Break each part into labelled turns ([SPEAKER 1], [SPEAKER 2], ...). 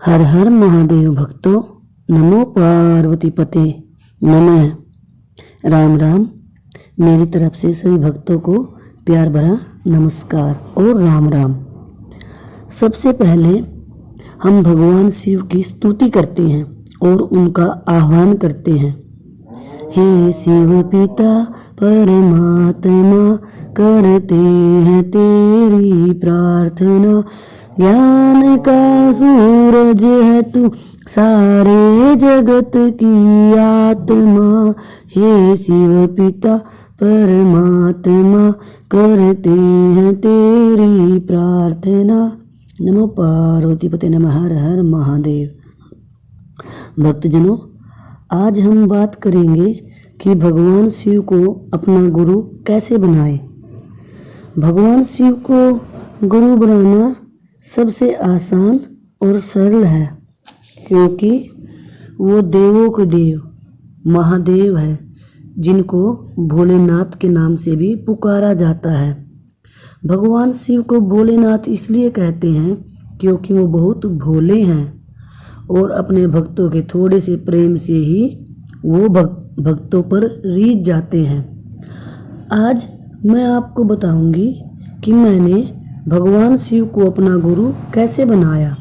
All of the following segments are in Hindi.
[SPEAKER 1] हर हर महादेव भक्तों, नमो पार्वती पते नमः। राम राम। मेरी तरफ से सभी भक्तों को प्यार भरा नमस्कार और राम राम। सबसे पहले हम भगवान शिव की स्तुति करते हैं और उनका आह्वान करते हैं। हे शिव पिता परमात्मा, करते हैं तेरी प्रार्थना। ज्ञान का सूरज है तू, सारे जगत की आत्मा। हे शिव पिता परमात्मा, करते हैं तेरी प्रार्थना। नमो पार्वती पते नमः। हर हर महादेव। भक्तजनों, आज हम बात करेंगे कि भगवान शिव को अपना गुरु कैसे बनाए। भगवान शिव को गुरु बनाना सबसे आसान और सरल है, क्योंकि वो देवों के देव महादेव है, जिनको भोलेनाथ के नाम से भी पुकारा जाता है। भगवान शिव को भोलेनाथ इसलिए कहते हैं क्योंकि वो बहुत भोले हैं और अपने भक्तों के थोड़े से प्रेम से ही वो भक्तों पर रीझ जाते हैं। आज मैं आपको बताऊंगी कि मैंने भगवान शिव को अपना गुरु कैसे बनाया।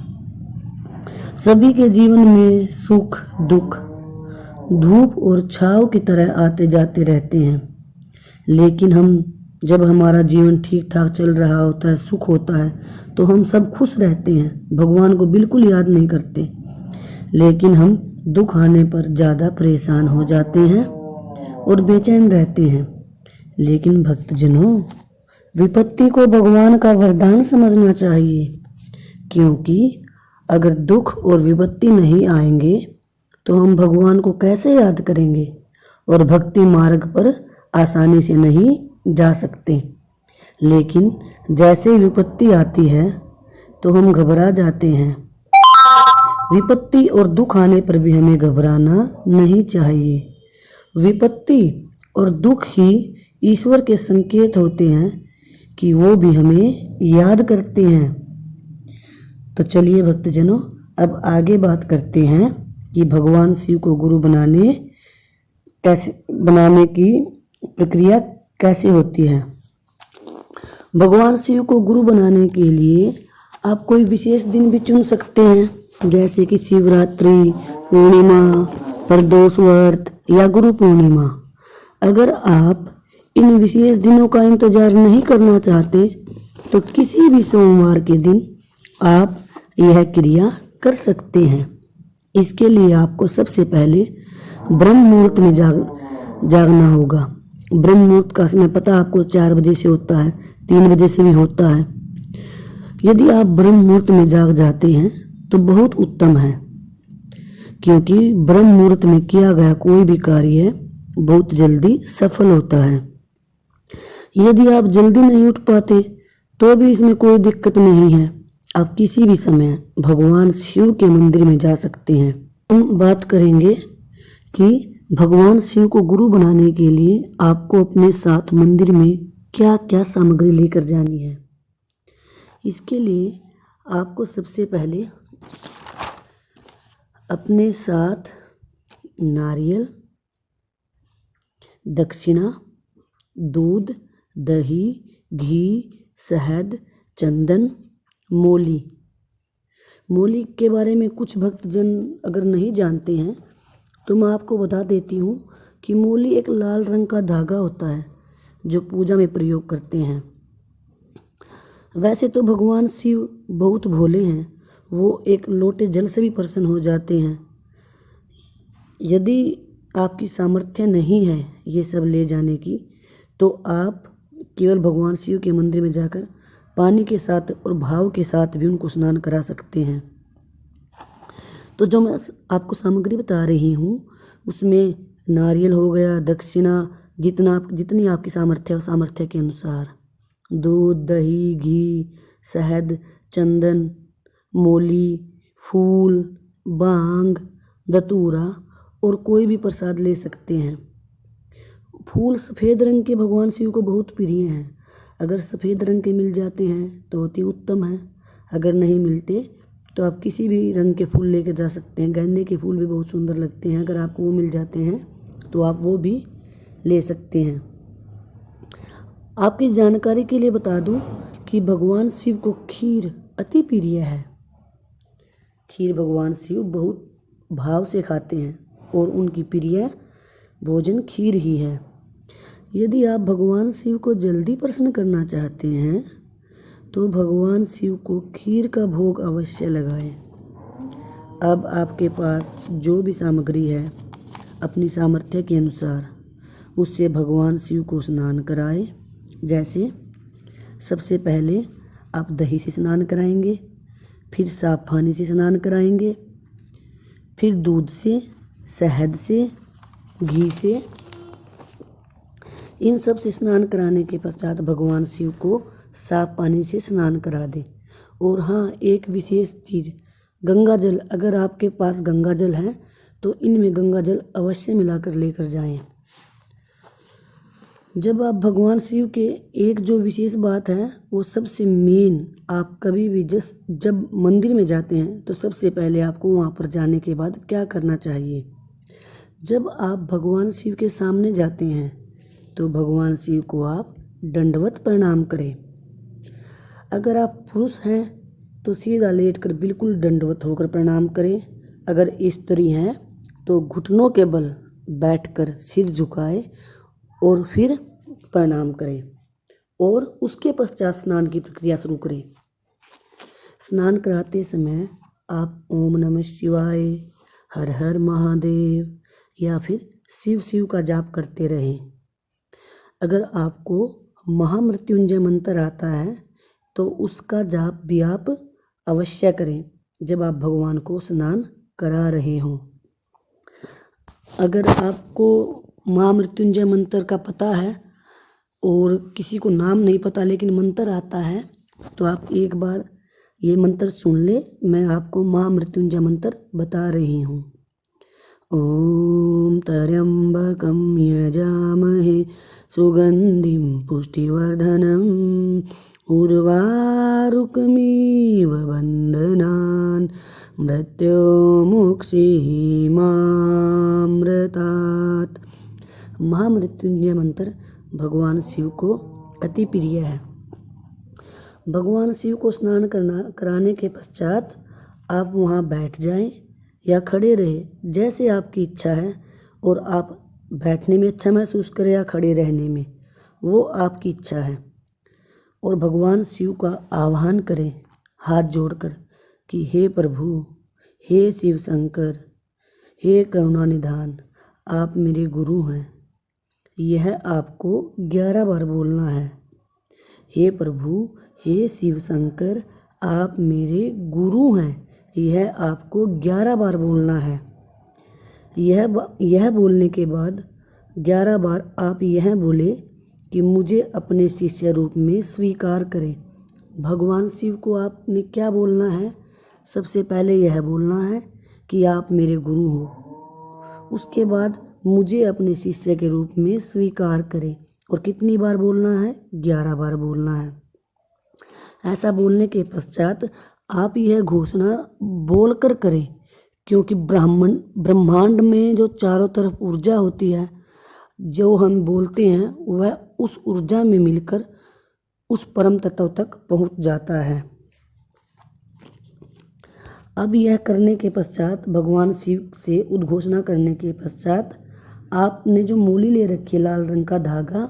[SPEAKER 1] सभी के जीवन में सुख दुख धूप और छाव की तरह आते जाते रहते हैं, लेकिन जब हमारा जीवन ठीक ठाक चल रहा होता है, सुख होता है, तो हम सब खुश रहते हैं, भगवान को बिल्कुल याद नहीं करते। लेकिन हम दुख आने पर ज़्यादा परेशान हो जाते हैं और बेचैन रहते हैं। लेकिन भक्तजनों, विपत्ति को भगवान का वरदान समझना चाहिए, क्योंकि अगर दुख और विपत्ति नहीं आएंगे तो हम भगवान को कैसे याद करेंगे और भक्ति मार्ग पर आसानी से नहीं जा सकते। लेकिन जैसे विपत्ति आती है तो हम घबरा जाते हैं। विपत्ति और दुख आने पर भी हमें घबराना नहीं चाहिए। विपत्ति और दुख ही ईश्वर के संकेत होते हैं कि वो भी हमें याद करते हैं। तो चलिए भक्तजनों, अब आगे बात करते हैं कि भगवान शिव को गुरु बनाने की प्रक्रिया कैसे होती है। भगवान शिव को गुरु बनाने के लिए आप कोई विशेष दिन भी चुन सकते हैं, जैसे कि शिवरात्रि, पूर्णिमा, प्रदोष व्रत या गुरु पूर्णिमा। अगर आप इन विशेष दिनों का इंतजार नहीं करना चाहते तो किसी भी सोमवार के दिन आप यह क्रिया कर सकते हैं। इसके लिए आपको सबसे पहले ब्रह्म मुहूर्त में जागना होगा। ब्रह्म मुहूर्त का समय पता आपको 4 बजे से होता है, 3 बजे से भी होता है। यदि आप ब्रह्म मुहूर्त में जाग जाते हैं तो बहुत उत्तम है, क्योंकि ब्रह्म मुहूर्त में किया गया कोई भी कार्य बहुत जल्दी सफल होता है। यदि आप जल्दी नहीं उठ पाते तो भी इसमें कोई दिक्कत नहीं है, आप किसी भी समय भगवान शिव के मंदिर में जा सकते हैं। हम बात करेंगे कि भगवान शिव को गुरु बनाने के लिए आपको अपने साथ मंदिर में क्या क्या सामग्री लेकर जानी है। इसके लिए आपको सबसे पहले अपने साथ नारियल, दक्षिणा, दूध, दही, घी, शहद, चंदन, मोली के बारे में कुछ भक्तजन अगर नहीं जानते हैं तो मैं आपको बता देती हूँ कि मोली एक लाल रंग का धागा होता है जो पूजा में प्रयोग करते हैं। वैसे तो भगवान शिव बहुत भोले हैं, वो एक लोटे जल से भी प्रसन्न हो जाते हैं। यदि आपकी सामर्थ्य नहीं है ये सब ले जाने की, तो आप केवल भगवान शिव के मंदिर में जाकर पानी के साथ और भाव के साथ भी उनको स्नान करा सकते हैं। तो जो मैं आपको सामग्री बता रही हूँ उसमें नारियल हो गया, दक्षिणा, जितनी आपकी सामर्थ्य है उस सामर्थ्य के अनुसार, दूध, दही, घी, शहद, चंदन, मोली, फूल, बांग, धतूरा और कोई भी प्रसाद ले सकते हैं। फूल सफ़ेद रंग के भगवान शिव को बहुत प्रिय हैं। अगर सफ़ेद रंग के मिल जाते हैं तो अति उत्तम है, अगर नहीं मिलते तो आप किसी भी रंग के फूल लेकर जा सकते हैं। गेंदे के फूल भी बहुत सुंदर लगते हैं, अगर आपको वो मिल जाते हैं तो आप वो भी ले सकते हैं। आपकी जानकारी के लिए बता दूं कि भगवान शिव को खीर अति प्रिय है। खीर भगवान शिव बहुत भाव से खाते हैं और उनकी प्रिय भोजन खीर ही है। यदि आप भगवान शिव को जल्दी प्रसन्न करना चाहते हैं तो भगवान शिव को खीर का भोग अवश्य लगाएं। अब आपके पास जो भी सामग्री है अपनी सामर्थ्य के अनुसार उससे भगवान शिव को स्नान कराएं। जैसे सबसे पहले आप दही से स्नान कराएंगे, फिर साफ पानी से स्नान कराएंगे, फिर दूध से, शहद से, घी से, इन सब से स्नान कराने के पश्चात भगवान शिव को साफ पानी से स्नान करा दें। और हाँ, एक विशेष चीज़, गंगा जल, अगर आपके पास गंगा जल है तो इनमें गंगा जल अवश्य मिलाकर लेकर जाएं। जब आप भगवान शिव के एक जो विशेष बात है वो सबसे मेन, आप कभी भी जब मंदिर में जाते हैं तो सबसे पहले आपको वहाँ पर जाने के बाद क्या करना चाहिए। जब आप भगवान शिव के सामने जाते हैं तो भगवान शिव को आप दंडवत प्रणाम करें। अगर आप पुरुष हैं तो सीधा लेटकर बिल्कुल दंडवत होकर प्रणाम करें। अगर स्त्री हैं तो घुटनों के बल बैठकर सिर झुकाए और फिर प्रणाम करें और उसके पश्चात स्नान की प्रक्रिया शुरू करें। स्नान कराते समय आप ओम नमः शिवाय, हर हर महादेव या फिर शिव शिव का जाप करते रहें। अगर आपको महामृत्युंजय मंत्र आता है तो उसका जाप भी आप अवश्य करें जब आप भगवान को स्नान करा रहे हों। अगर आपको महामृत्युंजय मंत्र का पता है और किसी को नाम नहीं पता लेकिन मंत्र आता है तो आप एक बार ये मंत्र सुन ले। मैं आपको महामृत्युंजय मंत्र बता रही हूँ। ओम त्र्यंबकं यजामहे सुगंधिं पुष्टिवर्धनम् उर्वारुकमिव बन्धनान् मृत्योर्मुक्षीमामृतात्। महामृत्युंजय मंत्र भगवान शिव को अति प्रिय है। भगवान शिव को स्नान कराने के पश्चात आप वहाँ बैठ जाएं या खड़े रहे, जैसे आपकी इच्छा है। और आप बैठने में अच्छा महसूस करें या खड़े रहने में, वो आपकी इच्छा है। और भगवान शिव का आह्वान करें हाथ जोड़कर कि हे प्रभु, हे शिव शंकर, हे करुणा निधान, आप मेरे गुरु हैं। यह आपको 11 बार बोलना है। हे प्रभु, हे शिव शंकर, आप मेरे गुरु हैं। यह आपको 11 बार बोलना है। यह बोलने के बाद 11 बार आप यह बोले कि मुझे अपने शिष्य रूप में स्वीकार करें। भगवान शिव को आपने क्या बोलना है? सबसे पहले यह बोलना है कि आप मेरे गुरु हो। उसके बाद मुझे अपने शिष्य के रूप में स्वीकार करें। और कितनी बार बोलना है? 11 बार बोलना है। ऐसा बोलने के पश्चात आप यह घोषणा बोलकर करें, क्योंकि ब्रह्मांड में जो चारों तरफ ऊर्जा होती है, जो हम बोलते हैं वह उस ऊर्जा में मिलकर उस परम तत्व तक पहुंच जाता है। अब यह करने के पश्चात, भगवान शिव से उद्घोषणा करने के पश्चात, आपने जो मूली ले रखी है लाल रंग का धागा,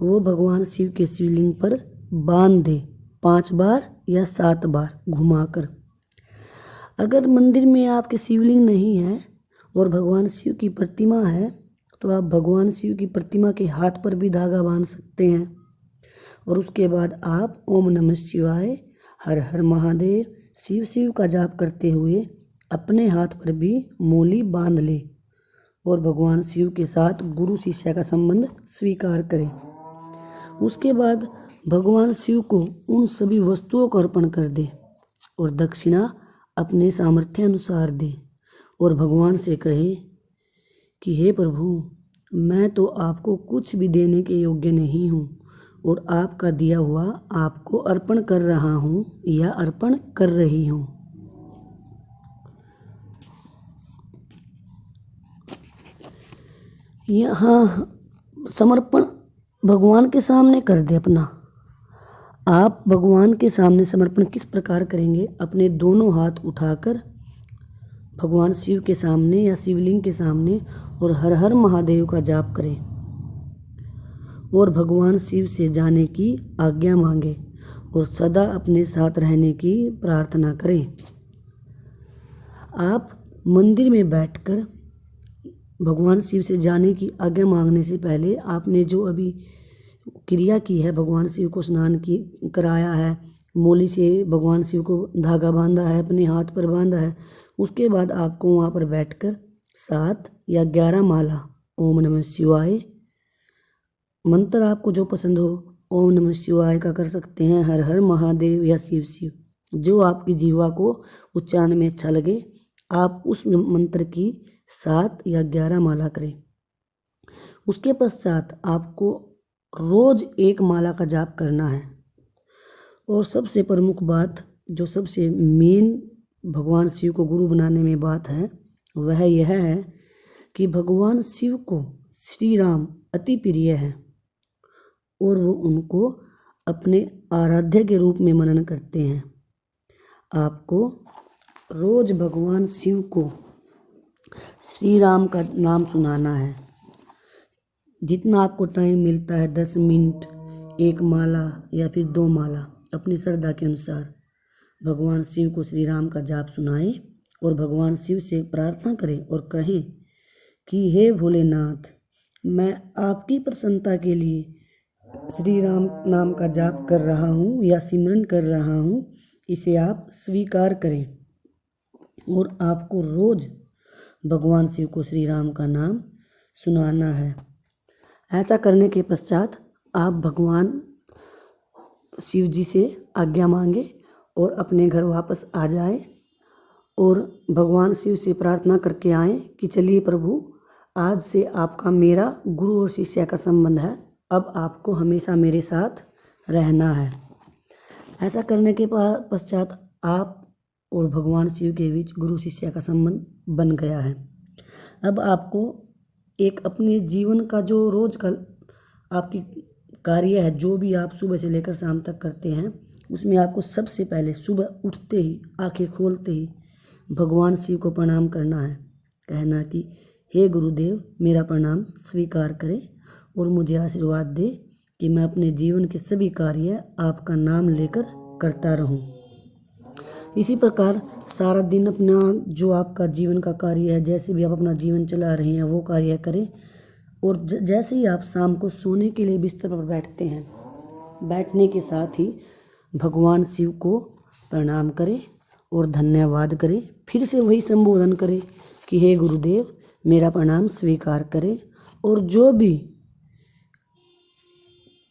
[SPEAKER 1] वो भगवान शिव के शिवलिंग पर बांध दें 5 बार या 7 बार घुमाकर। अगर मंदिर में आपके शिवलिंग नहीं है और भगवान शिव की प्रतिमा है तो आप भगवान शिव की प्रतिमा के हाथ पर भी धागा बांध सकते हैं। और उसके बाद आप ओम नमः शिवाय, हर हर महादेव, शिव शिव का जाप करते हुए अपने हाथ पर भी मूली बांध लें और भगवान शिव के साथ गुरु शिष्य का संबंध स्वीकार करें। उसके बाद भगवान शिव को उन सभी वस्तुओं को अर्पण कर दें और दक्षिणा अपने सामर्थ्य अनुसार दें और भगवान से कहे कि हे प्रभु, मैं तो आपको कुछ भी देने के योग्य नहीं हूँ और आपका दिया हुआ आपको अर्पण कर रहा हूँ या अर्पण कर रही हूँ। यहाँ समर्पण भगवान के सामने कर दे अपना। आप भगवान के सामने समर्पण किस प्रकार करेंगे? अपने दोनों हाथ उठाकर भगवान शिव के सामने या शिवलिंग के सामने और हर हर महादेव का जाप करें और भगवान शिव से जाने की आज्ञा मांगे और सदा अपने साथ रहने की प्रार्थना करें। आप मंदिर में बैठकर भगवान शिव से जाने की आज्ञा मांगने से पहले आपने जो अभी क्रिया की है, भगवान शिव को स्नान की कराया है, मोली से भगवान शिव को धागा बांधा है, अपने हाथ पर बांधा है, उसके बाद आपको वहाँ पर बैठकर 7 या 11 माला ओम नमः शिवाय, मंत्र आपको जो पसंद हो ओम नमः शिवाय का कर सकते हैं, हर हर महादेव या शिव शिव, जो आपकी जीवा को उच्चारण में अच्छा लगे आप उस मंत्र की 7 या 11 माला करें। उसके पश्चात आपको रोज 1 माला का जाप करना है। और सबसे प्रमुख बात, जो सबसे मेन भगवान शिव को गुरु बनाने में बात है, वह यह है कि भगवान शिव को श्री राम अति प्रिय है और वो उनको अपने आराध्य के रूप में मनन करते हैं। आपको रोज भगवान शिव को श्री राम का नाम सुनाना है। जितना आपको टाइम मिलता है, 10 मिनट, 1 माला या फिर 2 माला, अपनी श्रद्धा के अनुसार भगवान शिव को श्री राम का जाप सुनाएं और भगवान शिव से प्रार्थना करें और कहें कि हे भोलेनाथ, मैं आपकी प्रसन्नता के लिए श्री राम नाम का जाप कर रहा हूँ या सिमरन कर रहा हूँ, इसे आप स्वीकार करें। और आपको रोज भगवान शिव को श्री राम का नाम सुनाना है। ऐसा करने के पश्चात आप भगवान शिव जी से आज्ञा मांगे और अपने घर वापस आ जाए और भगवान शिव से प्रार्थना करके आए कि चलिए प्रभु, आज से आपका मेरा गुरु और शिष्य का संबंध है, अब आपको हमेशा मेरे साथ रहना है। ऐसा करने के पश्चात आप और भगवान शिव के बीच गुरु शिष्य का संबंध बन गया है। अब आपको एक अपने जीवन का जो रोज का आपकी कार्य है, जो भी आप सुबह से लेकर शाम तक करते हैं, उसमें आपको सबसे पहले सुबह उठते ही, आंखें खोलते ही भगवान शिव को प्रणाम करना है। कहना कि हे गुरुदेव, मेरा प्रणाम स्वीकार करें और मुझे आशीर्वाद दे कि मैं अपने जीवन के सभी कार्य आपका नाम लेकर करता रहूं। इसी प्रकार सारा दिन अपना जो आपका जीवन का कार्य है, जैसे भी आप अपना जीवन चला रहे हैं, वो कार्य करें। और जैसे ही आप शाम को सोने के लिए बिस्तर पर बैठते हैं, बैठने के साथ ही भगवान शिव को प्रणाम करें और धन्यवाद करें। फिर से वही संबोधन करें कि हे गुरुदेव, मेरा प्रणाम स्वीकार करें और जो भी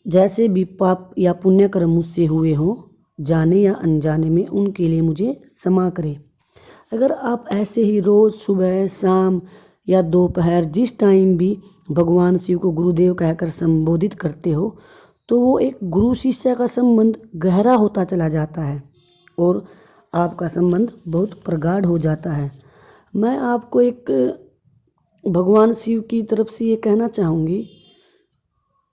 [SPEAKER 1] जैसे भी पाप या पुण्य कर्म मुझसे हुए हों, जाने या अनजाने में, उनके लिए मुझे क्षमा करें। अगर आप ऐसे ही रोज़ सुबह, शाम या दोपहर, जिस टाइम भी भगवान शिव को गुरुदेव कहकर संबोधित करते हो, तो वो एक गुरु शिष्य का संबंध गहरा होता चला जाता है और आपका संबंध बहुत प्रगाढ़ हो जाता है। मैं आपको एक भगवान शिव की तरफ से ये कहना चाहूँगी,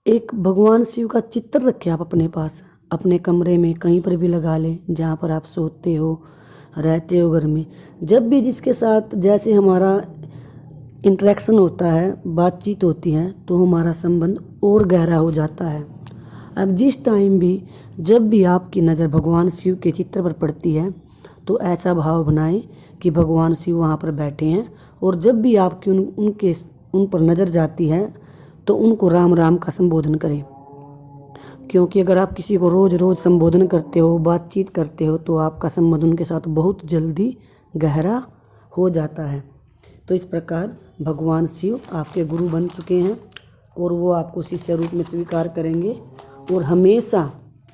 [SPEAKER 1] एक भगवान शिव का चित्र रखें आप अपने पास, अपने कमरे में कहीं पर भी लगा लें, जहाँ पर आप सोते हो, रहते हो, घर में। जब भी जिसके साथ जैसे हमारा इंटरेक्शन होता है, बातचीत होती है, तो हमारा संबंध और गहरा हो जाता है। अब जिस टाइम भी, जब भी आपकी नज़र भगवान शिव के चित्र पर पड़ती है, तो ऐसा भाव बनाएं कि भगवान शिव वहाँ पर बैठे हैं और जब भी आपकी उन पर नज़र जाती है तो उनको राम राम का संबोधन करें। क्योंकि अगर आप किसी को रोज़ रोज़ संबोधन करते हो, बातचीत करते हो, तो आपका संबंध उनके साथ बहुत जल्दी गहरा हो जाता है। तो इस प्रकार भगवान शिव आपके गुरु बन चुके हैं और वो आपको शिष्य रूप में स्वीकार करेंगे और हमेशा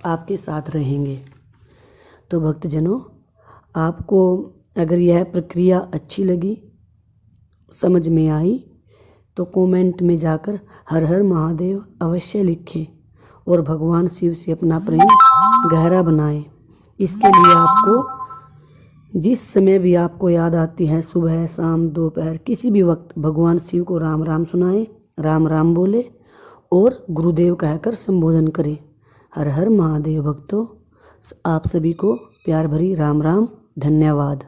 [SPEAKER 1] आपके साथ रहेंगे। तो भक्तजनों, आपको अगर यह प्रक्रिया अच्छी लगी, समझ में आई, तो कमेंट में जाकर हर हर महादेव अवश्य लिखें और भगवान शिव से अपना प्रेम गहरा बनाएं। इसके लिए आपको जिस समय भी आपको याद आती है, सुबह, शाम, दोपहर, किसी भी वक्त भगवान शिव को राम राम सुनाएं, राम राम बोले और गुरुदेव कहकर संबोधन करें। हर हर महादेव भक्तों, आप सभी को प्यार भरी राम राम। धन्यवाद।